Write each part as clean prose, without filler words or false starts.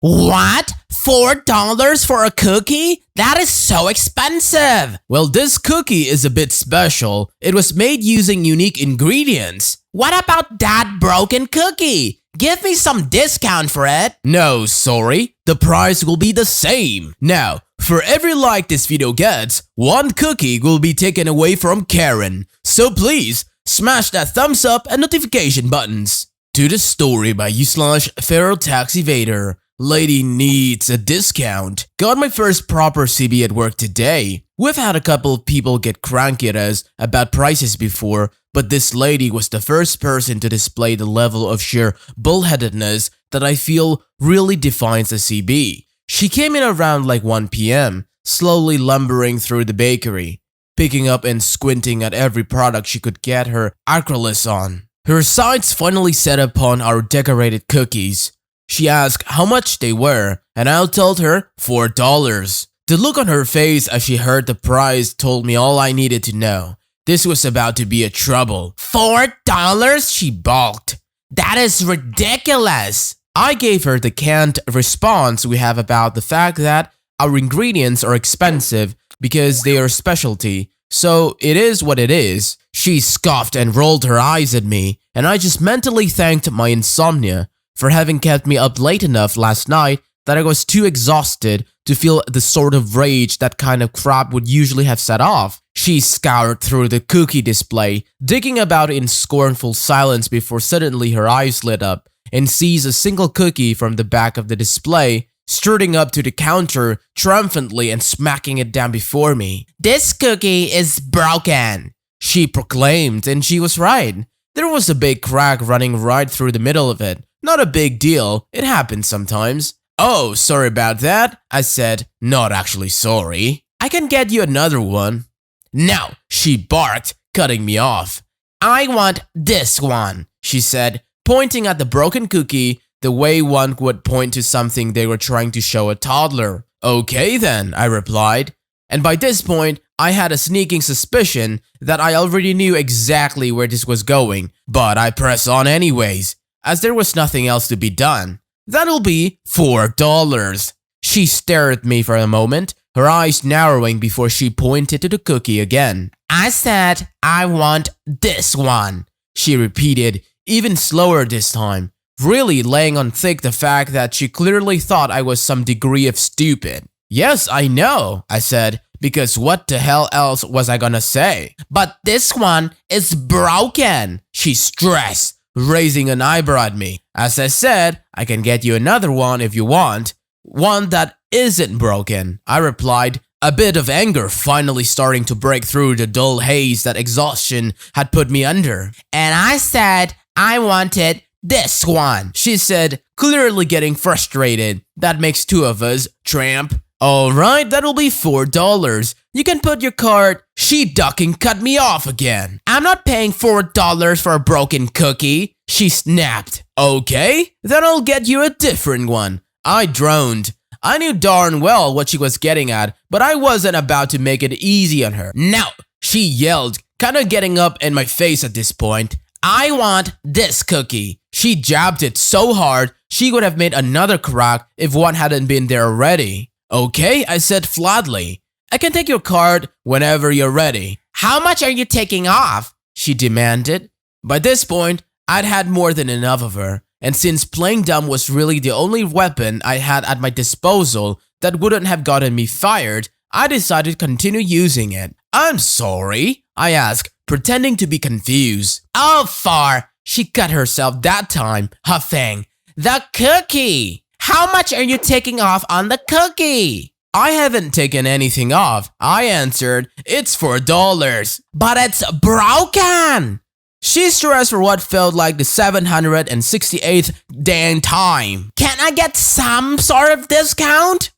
What? $4 for a cookie? That is so expensive. Well, this cookie is a bit special. It was made using unique ingredients. What about that broken cookie? Give me some discount for it. No, sorry. The price will be the same. Now, for every like this video gets, one cookie will be taken away from Karen. So please, smash that thumbs up and notification buttons. To the story by u/Feral Tax Evader. Lady needs a discount. Got my first proper CB at work today. We've had a couple of people get cranky at us about prices before, but this lady was the first person to display the level of sheer bullheadedness that I feel really defines a CB. She came in around like 1 PM, slowly lumbering through the bakery, picking up and squinting at every product she could get her acrylis on. Her sights finally set upon our decorated cookies. She asked how much they were, and I told her $4. The look on her face as she heard the price told me all I needed to know. This was about to be a trouble. $4? She balked. That is ridiculous. I gave her the canned response we have about the fact that our ingredients are expensive because they are specialty, so it is what it is. She scoffed and rolled her eyes at me, and I just mentally thanked my insomnia for having kept me up late enough last night that I was too exhausted to feel the sort of rage that kind of crap would usually have set off. She scoured through the cookie display, digging about in scornful silence before suddenly her eyes lit up and seized a single cookie from the back of the display, strutting up to the counter triumphantly and smacking it down before me. This cookie is broken, she proclaimed, and she was right. There was a big crack running right through the middle of it. Not a big deal, it happens sometimes. Oh, sorry about that, I said, not actually sorry. I can get you another one. No, she barked, cutting me off. I want this one, she said, pointing at the broken cookie the way one would point to something they were trying to show a toddler. Okay then, I replied. And by this point, I had a sneaking suspicion that I already knew exactly where this was going, but I pressed on anyways, as there was nothing else to be done. That'll be $4. She stared at me for a moment, her eyes narrowing before she pointed to the cookie again. I said, I want this one, she repeated, even slower this time, really laying on thick the fact that she clearly thought I was some degree of stupid. Yes, I know, I said, because what the hell else was I gonna say? But this one is broken, she stressed, raising an eyebrow at me. As I said, I can get you another one if you want. One that isn't broken, I replied, a bit of anger finally starting to break through the dull haze that exhaustion had put me under. And I said I wanted this one, she said, clearly getting frustrated. That makes two of us, tramp. Alright, that'll be $4. You can put your card. She ducking cut me off again. I'm not paying $4 for a broken cookie, she snapped. Okay, then I'll get you a different one. I droned. I knew darn well what she was getting at, but I wasn't about to make it easy on her. No, she yelled, kinda getting up in my face at this point. I want this cookie. She jabbed it so hard, she would have made another crack if one hadn't been there already. Okay, I said flatly. I can take your card whenever you're ready. How much are you taking off? She demanded. By this point, I'd had more than enough of her, and since playing dumb was really the only weapon I had at my disposal that wouldn't have gotten me fired, I decided to continue using it. I'm sorry, I asked, pretending to be confused. Oh, far, she cut herself that time, huffing. The cookie! How much are you taking off on the cookie? I haven't taken anything off, I answered. It's $4. But it's broken! She stressed for what felt like the 768th dang time. Can I get some sort of discount?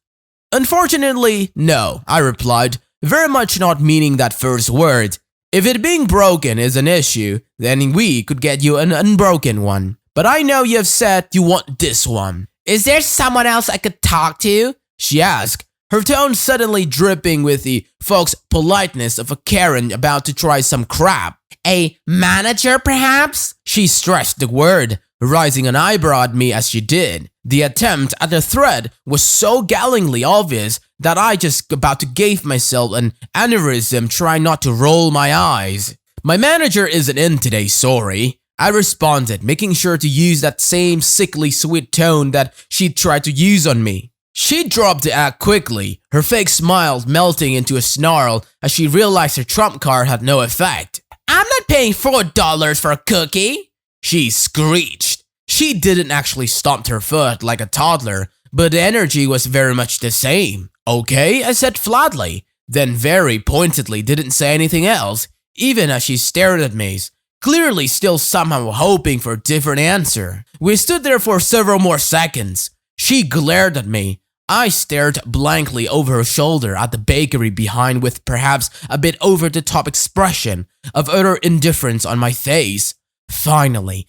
Unfortunately, no, I replied, very much not meaning that first word. If it being broken is an issue, then we could get you an unbroken one. But I know you have said you want this one. Is there someone else I could talk to? She asked, her tone suddenly dripping with the folks' politeness of a Karen about to try some crap. A manager, perhaps? She stressed the word, raising an eyebrow at me as she did. The attempt at the threat was so gallingly obvious that I just about to gave myself an aneurysm trying not to roll my eyes. My manager isn't in today, sorry. I responded, making sure to use that same sickly sweet tone that she tried to use on me. She dropped the act quickly, her fake smile melting into a snarl as she realized her trump card had no effect. I'm not paying $4 for a cookie, she screeched. She didn't actually stomp her foot like a toddler, but the energy was very much the same. Okay, I said flatly, then very pointedly didn't say anything else, even as she stared at me, clearly still somehow hoping for a different answer. We stood there for several more seconds. She glared at me. I stared blankly over her shoulder at the bakery behind with perhaps a bit over-the-top expression of utter indifference on my face. Finally,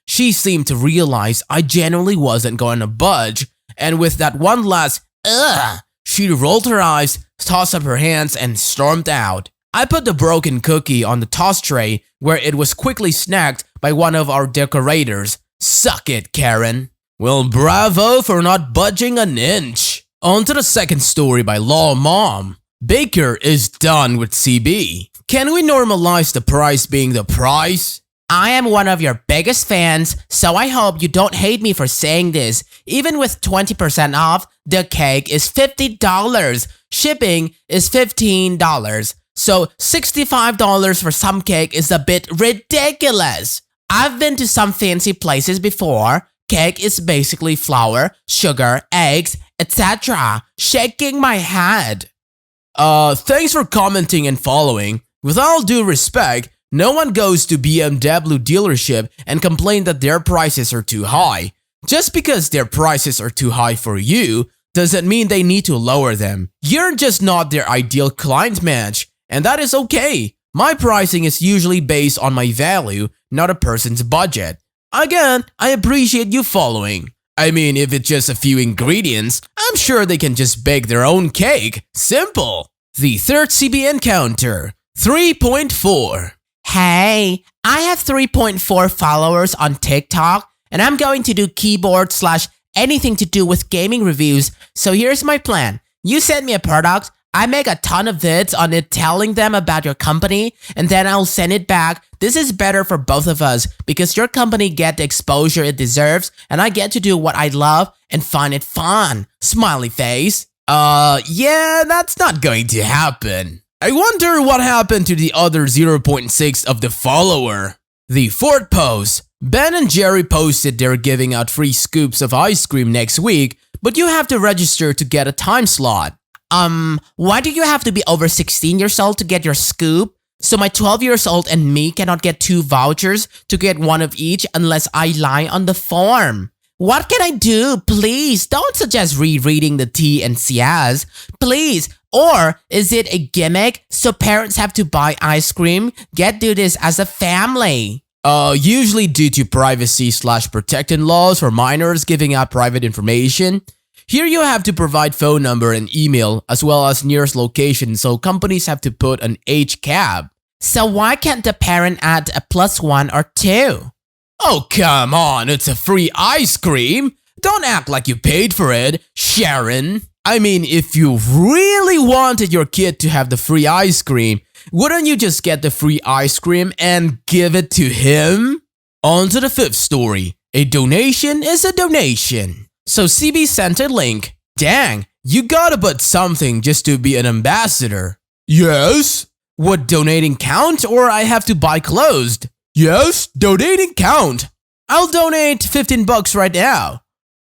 she seemed to realize I genuinely wasn't going to budge, and with that one last ugh, she rolled her eyes, tossed up her hands, and stormed out. I put the broken cookie on the toss tray where it was quickly snagged by one of our decorators. Suck it, Karen. Well, bravo for not budging an inch. On to the second story by Law Mom. Baker is done with CB. Can we normalize the price being the price? I am one of your biggest fans, so I hope you don't hate me for saying this. Even with 20% off, the cake is $50. Shipping is $15. So $65 for some cake is a bit ridiculous. I've been to some fancy places before. Cake is basically flour, sugar, eggs, etc. Shaking my head. Thanks for commenting and following. With all due respect, no one goes to BMW dealership and complain that their prices are too high. Just because their prices are too high for you doesn't mean they need to lower them. You're just not their ideal client match, and that is okay. My pricing is usually based on my value, not a person's budget. Again, I appreciate you following. I mean, if it's just a few ingredients, I'm sure they can just bake their own cake. Simple. The third CB encounter, 3.4. Hey, I have 3.4 followers on TikTok, and I'm going to do keyboard/anything to do with gaming reviews. So here's my plan. You send me a product, I make a ton of vids on it telling them about your company, and then I'll send it back. This is better for both of us because your company get the exposure it deserves, and I get to do what I love and find it fun. Smiley face. Yeah, that's not going to happen. I wonder what happened to the other 0.6 of the follower. The fourth post. Ben and Jerry posted they're giving out free scoops of ice cream next week, but you have to register to get a time slot. Why do you have to be over 16 years old to get your scoop? So my 12 years old and me cannot get 2 vouchers to get one of each unless I lie on the form. What can I do? Please, don't suggest rereading the T and C's. Please. Or is it a gimmick so parents have to buy ice cream? Do this as a family. Usually due to privacy/protecting laws for minors giving out private information. Here you have to provide phone number and email as well as nearest location, so companies have to put an age cap. So why can't the parent add a +1 or 2? Oh, come on, it's a free ice cream. Don't act like you paid for it, Sharon. I mean, if you really wanted your kid to have the free ice cream, wouldn't you just get the free ice cream and give it to him? On to the fifth story. A donation is a donation. So CB sent a link. Dang, you gotta put something just to be an ambassador. Yes? Would donating count or I have to buy clothes? Yes, donating count. I'll donate $15 right now.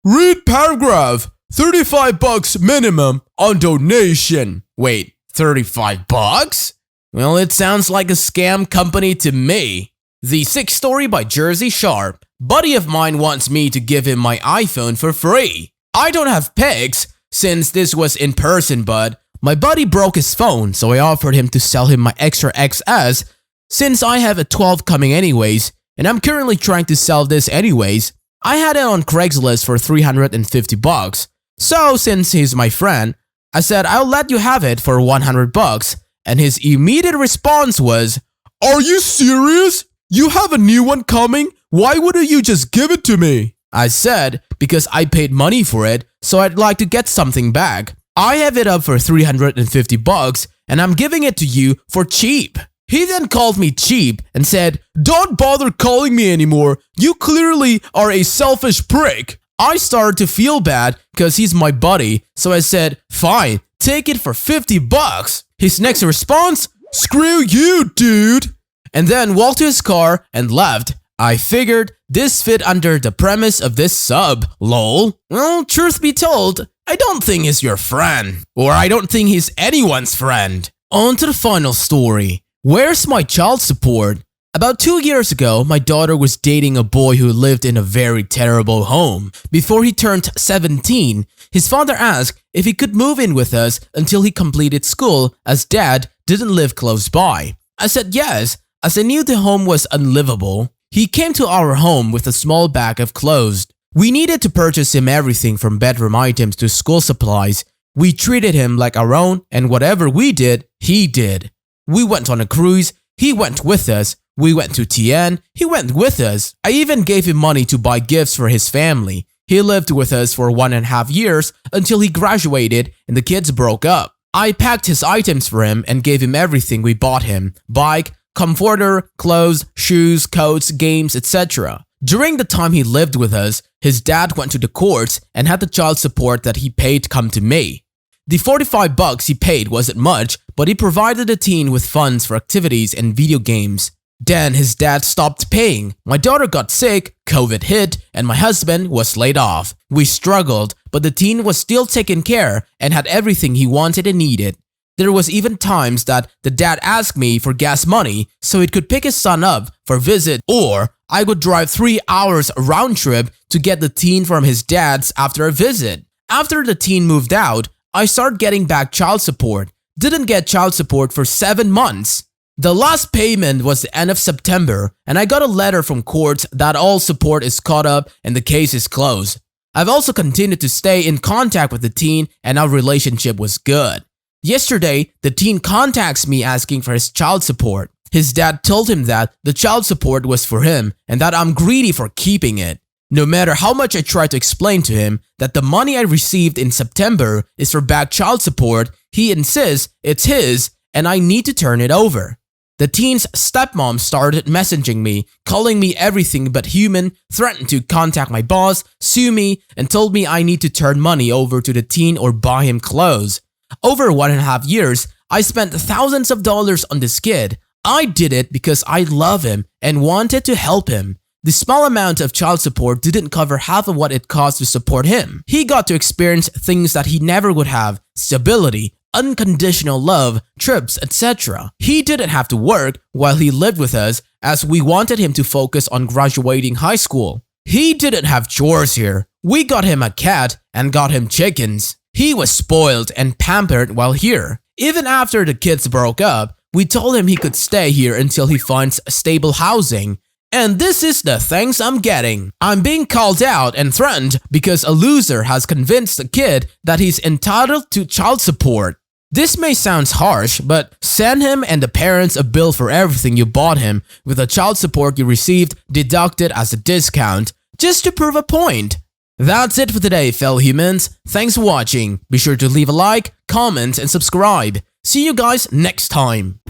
Read paragraph. $35 minimum on donation. Wait, $35? Well, it sounds like a scam company to me. The sixth story by Jersey Sharp. Buddy of mine wants me to give him my iPhone for free. I don't have pics since this was in person, but my buddy broke his phone, so I offered him to sell him my extra XS since I have a 12 coming anyways, and I'm currently trying to sell this anyways. I had it on Craigslist for $350. So since he's my friend, I said I'll let you have it for $100, and his immediate response was, "Are you serious? You have a new one coming? Why wouldn't you just give it to me?" I said, because I paid money for it, so I'd like to get something back. I have it up for $350 and I'm giving it to you for cheap. He then called me cheap and said, "Don't bother calling me anymore. You clearly are a selfish prick." I started to feel bad because he's my buddy, so I said, "Fine, take it for $50. His next response, "Screw you, dude," and then walked to his car and left. I figured this fit under the premise of this sub, lol. Well, truth be told, I don't think he's your friend. Or I don't think he's anyone's friend. On to the final story. Where's my child support? About 2 years ago, my daughter was dating a boy who lived in a very terrible home. Before he turned 17, his father asked if he could move in with us until he completed school, as dad didn't live close by. I said yes, as I knew the home was unlivable. He came to our home with a small bag of clothes. We needed to purchase him everything from bedroom items to school supplies. We treated him like our own, and whatever we did, he did. We went on a cruise, he went with us. We went to TN, he went with us. I even gave him money to buy gifts for his family. He lived with us for 1.5 years until he graduated and the kids broke up. I packed his items for him and gave him everything we bought him: bike, comforter, clothes, shoes, coats, games, etc. During the time he lived with us, his dad went to the courts and had the child support that he paid come to me. The $45 he paid wasn't much, but he provided the teen with funds for activities and video games. Then his dad stopped paying, my daughter got sick, COVID hit, and my husband was laid off. We struggled, but the teen was still taken care and had everything he wanted and needed. There was even times that the dad asked me for gas money so he could pick his son up for a visit, or I would drive 3 hours round trip to get the teen from his dad's after a visit. After the teen moved out, I started getting back child support. Didn't get child support for 7 months. The last payment was the end of September, and I got a letter from courts that all support is caught up and the case is closed. I've also continued to stay in contact with the teen and our relationship was good. Yesterday, the teen contacts me asking for his child support. His dad told him that the child support was for him and that I'm greedy for keeping it. No matter how much I try to explain to him that the money I received in September is for back child support, he insists it's his and I need to turn it over. The teen's stepmom started messaging me, calling me everything but human, threatened to contact my boss, sue me, and told me I need to turn money over to the teen or buy him clothes. Over 1.5 years, I spent thousands of dollars on this kid. I did it because I love him and wanted to help him. The small amount of child support didn't cover half of what it cost to support him. He got to experience things that he never would have: stability, unconditional love, trips, etc. He didn't have to work while he lived with us, as we wanted him to focus on graduating high school. He didn't have chores here. We got him a cat and got him chickens. He was spoiled and pampered while here. Even after the kids broke up, we told him he could stay here until he finds stable housing. And this is the thanks I'm getting. I'm being called out and threatened because a loser has convinced the kid that he's entitled to child support. This may sound harsh, but send him and the parents a bill for everything you bought him with the child support you received deducted as a discount, just to prove a point. That's it for today, fellow humans. Thanks for watching. Be sure to leave a like, comment, and subscribe. See you guys next time.